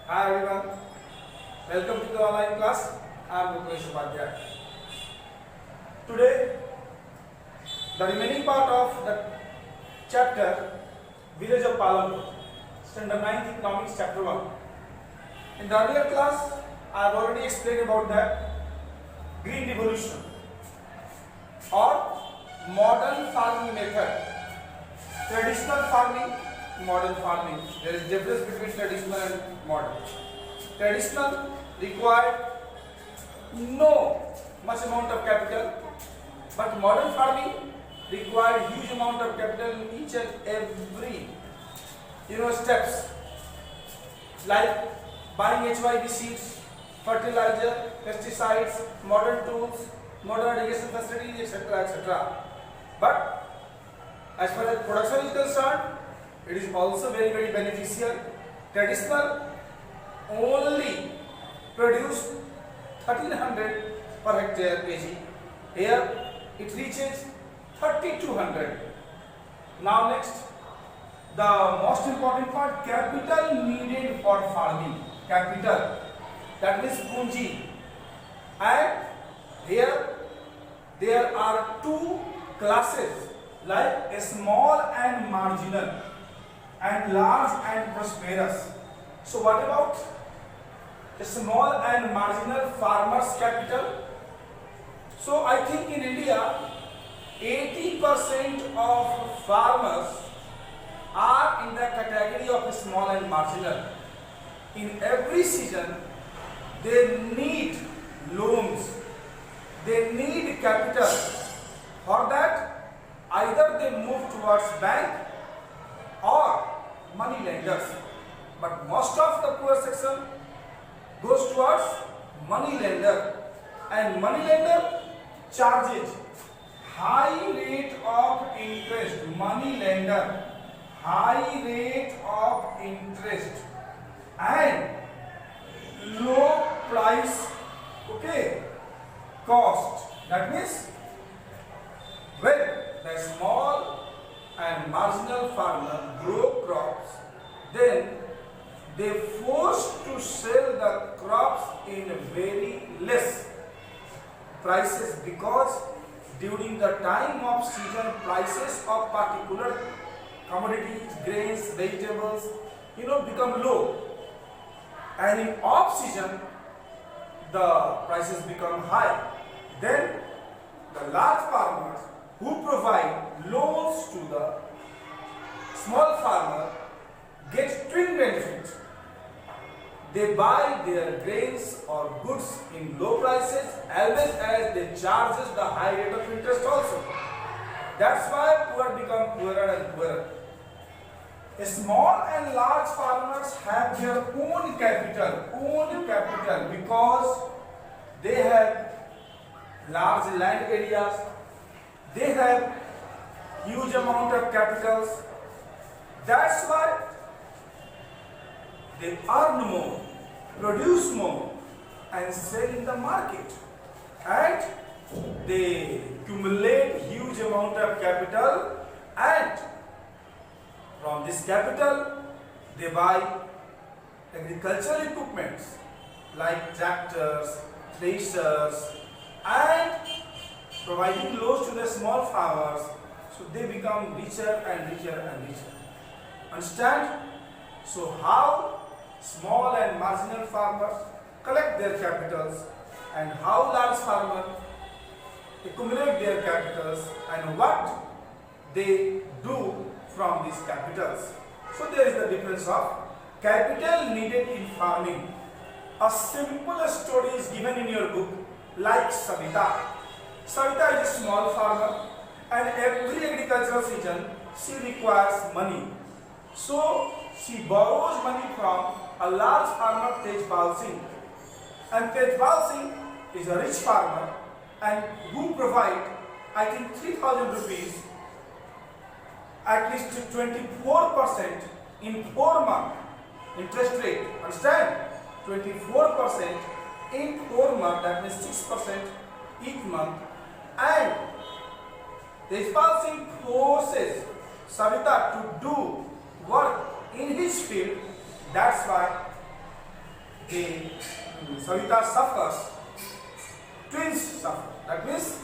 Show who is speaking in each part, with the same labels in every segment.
Speaker 1: Hi everyone, welcome to the online class. I am Upadhyay. Today, the remaining part of the chapter Village of Palampur, Standard 9th Economics, Chapter 1. In the earlier class, I have already explained about that Green Revolution or modern farming method. Traditional farming, modern farming. There is difference between traditional and modern. Traditional required no much amount of capital, but modern farming required huge amount of capital in each and every steps, like buying HYB seeds, fertilizer, pesticides, modern tools, modern irrigation facilities, etc. etc. But as far as production is concerned, it is also very beneficial. Traditional only produce 1300 per hectare kg. Here it reaches 3200. Now next, the most important part, capital needed for farming. Capital, that means punji. And here there are two classes, like a small and marginal and large and prosperous. So what about a small and marginal farmers' capital? So I think in India 80% of farmers are in the category of small and marginal. In every season they need loans, they need capital. For that, either they move towards bank or money lenders, but most of the poor section goes towards money lender, and money lender charges high rate of interest. Money lender, high rate of interest and low price cost. That means when the small and marginal farmer grow crops, then they forced to sell the crops in very less prices, because during the time of season prices of particular commodities, grains, vegetables become low, and in off season the prices become high. Then the large farmers who provide loans to the small farmer get twin benefits. They buy their grains or goods in low prices, as well as they charges the high rate of interest also. That's why poor become poorer and poorer. A small and large farmers have their own capital, because they have large land areas, they have huge amount of capitals. That's why they earn more, produce more and sell in the market, and they accumulate huge amount of capital, and from this capital they buy agricultural equipments like tractors, threshers, and providing loans to the small farmers, so they become richer and richer and richer. Understand? So how small and marginal farmers collect their capitals, and how large farmers accumulate their capitals, and what they do from these capitals. So there is the difference of capital needed in farming. A simple story is given in your book, like Savita. Savita is a small farmer, and every agricultural season she requires money. So she borrows money from a large farmer, Tejpal Singh. And Tejpal Singh is a rich farmer, and who provide, I think, 3,000 rupees, at least 24% in 4 months interest rate. Understand? 24% in 4 months, that means 6% each month. And Tejpal Singh forces Savita to do work in his field. That's why they Savita suffers, twins suffer. That means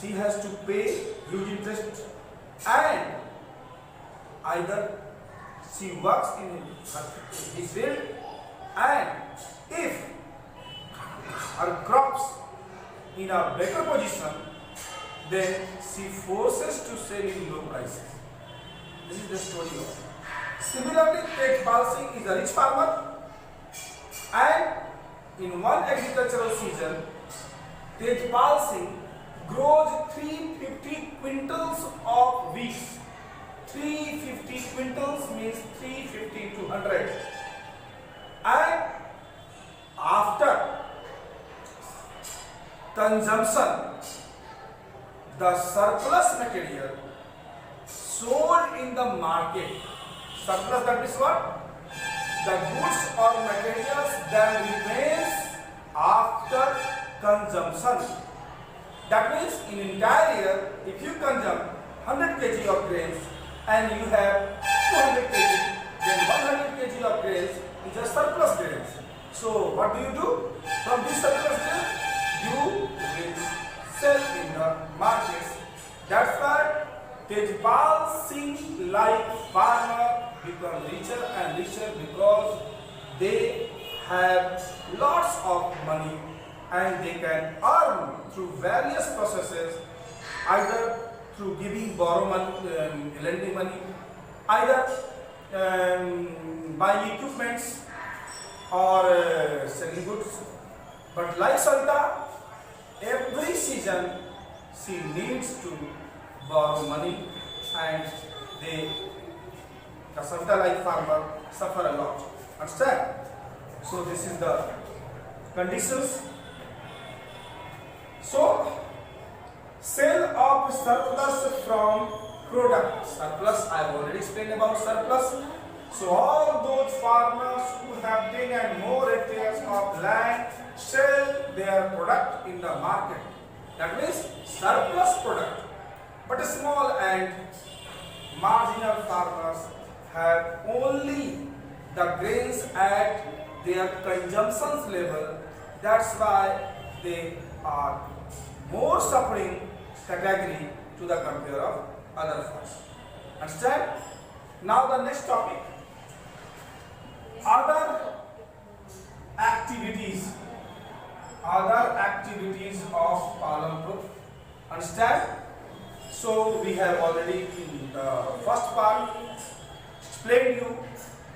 Speaker 1: she has to pay huge interest, and either she works in his field, and if her crops in a better position, then she forces to sell in low prices. This is the story of. Similarly, Tejpal Singh is a rich farmer, and in one agricultural season, Tejpal Singh grows 350 quintals of wheat. 350 quintals means 350 to 100. And after consumption, the surplus material sold in the market. Surplus, that means what? The goods or materials that remains after consumption. That means in entire year, if you consume 100 kg of grains and you have 200 kg, then 100 kg of grains is a surplus grains. So what do? From this surplus grains, you will sell in the markets. That's why Tejpal Singh like farmer become richer and richer because they have lots of money and they can earn through various processes, either through giving borrow money, lending money, either buying equipments or selling goods. But like Savita, every season she needs to borrow money, and the Savita like farmer suffer a lot. Understand? So this is the conditions. So sale of surplus from product. Surplus, I have already explained about surplus. So all those farmers who have 10 and more hectares of land sell their product in the market. That means surplus product. But small and marginal farmers have only the grains at their consumption level. That's why they are more suffering category to the compare of other farmers. Understand? Now the next topic. Other activities of palampur. Understand? So we have already in the first part explained you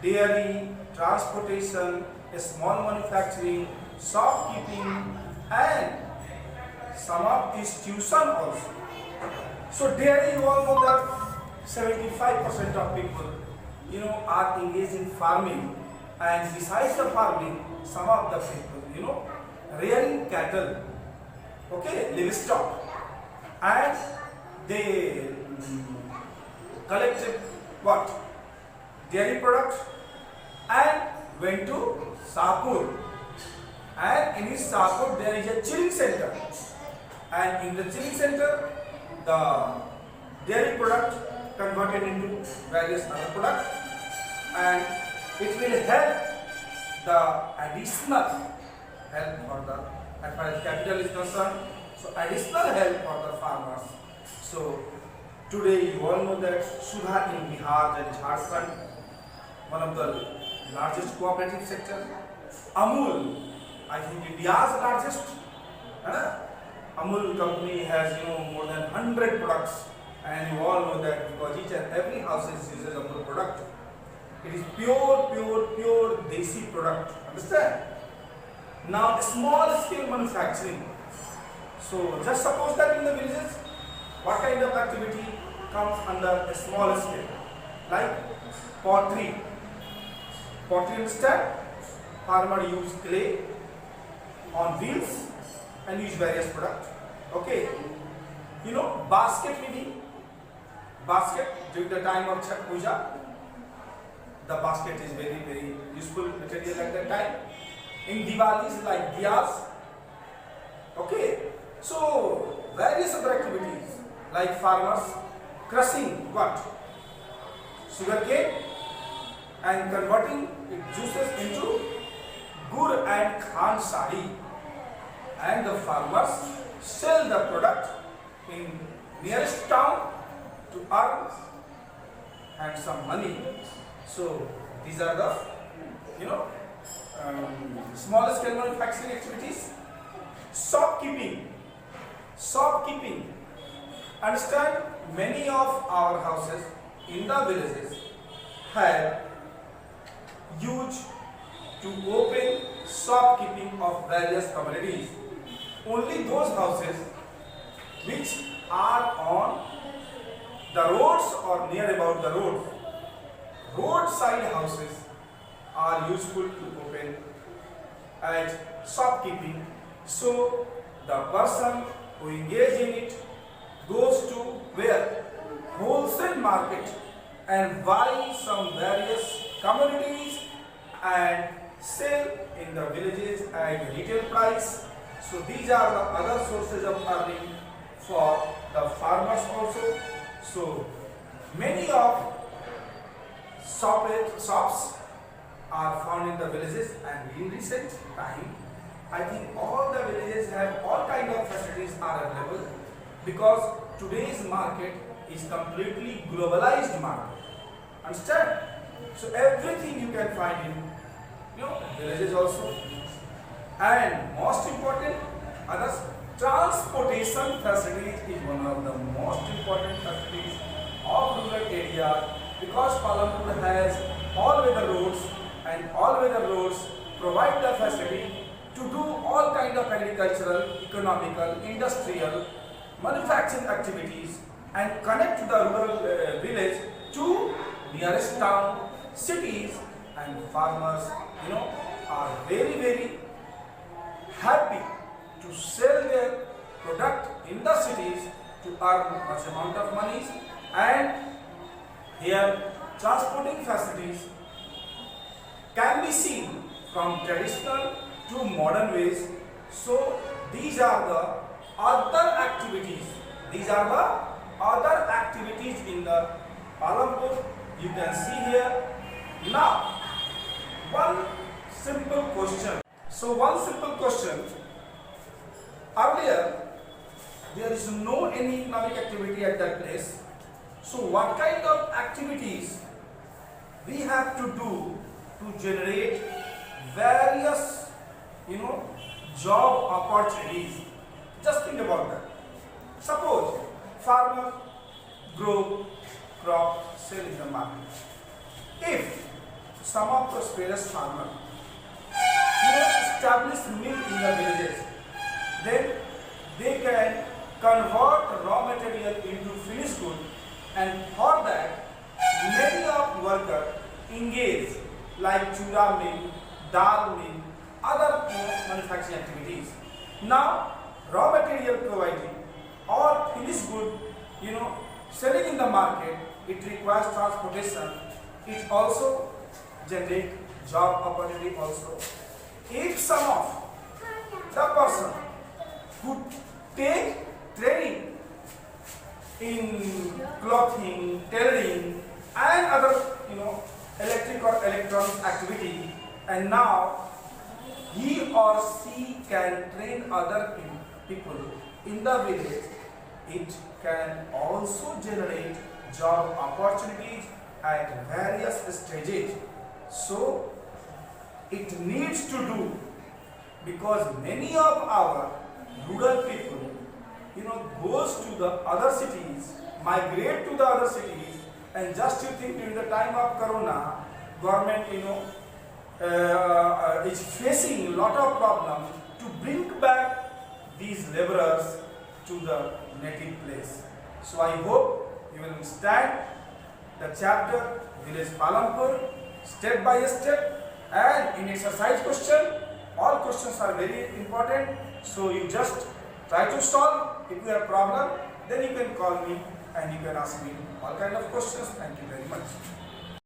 Speaker 1: dairy, transportation, small manufacturing, shopkeeping, and some of institution also. So dairy, you all know that 75% of people, are engaged in farming, and besides the farming, some of the people, rearing cattle, okay, livestock, and they collected what? Dairy product and went to Sapur. And in his Sapur there is a chilling center. And in the chilling center, the dairy product converted into various other products, and it will help the additional help for the, as far as capital is concerned, so additional help for the farmers. So today you all know that Sudha in Bihar and Jharkhand, one of the largest cooperative sector. Amul, I think India's largest. Amul company has more than 100 products, and you all know that because each and every house uses Amul product. It is pure desi product. Understand? Now small scale manufacturing. So just suppose that in the villages, what kind of activity comes under a small scale? Like pottery. Pottery, understand? Farmer use clay on wheels and use various products. Okay. Basket weaving. Basket during the time of Chhat Puja. The basket is very useful material at that time. In Diwalis, like diyas. Okay. So various other activities like farmers crushing what? Sugarcane and converting its juices into Khan sari, and the farmers sell the product in nearest town to earn and some money. So these are the small scale manufacturing activities. Shopkeeping. Understand, many of our houses in the villages have used to open shopkeeping of various commodities. Only those houses which are on the roads or near about the road, roadside houses are useful to open as shopkeeping. So the person who engage in it goes to where? Wholesale market and buy some various commodities and sell in the villages at retail price. So these are the other sources of earning for the farmers also. So many of shops are found in the villages, and in recent time I think all the villages have all kind of facilities are available, because today's market is completely globalized market. Understand? So everything you can find in villages also. And most important, others, transportation facilities is one of the most important facilities of rural area, because Palampur has all weather roads, and all weather roads provide the facility to do all kind of agricultural, economical, industrial, manufacturing activities, and connect the rural village to nearest town, cities, and farmers are very happy to sell their product in the cities to earn much amount of money. And here transporting facilities can be seen from traditional to modern ways. So these are the other activities. These are the other activities in the Palampur. You can see here. Now, one simple question. So one simple question. Earlier, there is no any economic activity at that place. So what kind of activities we have to do to generate various job opportunities? Just think about that. Suppose farmer grow crop, sell in the market. If some of the prosperous farmers establish mill in the villages, then they can convert raw material into finished good, and for that many of workers engage like chura mill, dal mill, other manufacturing activities. Now raw material providing or finished good selling in the market, it requires transportation. It also generates job opportunity also. If some of the person who take training in clothing, tailoring, and other electric or electronic activity, and now he or she can train other people in the village, it can also generate job opportunities at various stages. So it needs to do, because many of our rural people goes to the other cities, migrate to the other cities, and just you think during the time of Corona, government is facing a lot of problems to bring back these laborers to the native place. So I hope you will understand the chapter Village Palampur step by step, and in exercise question, all questions are very important. So you just try to solve. If you have problem, then you can call me and you can ask me all kind of questions. Thank you very much.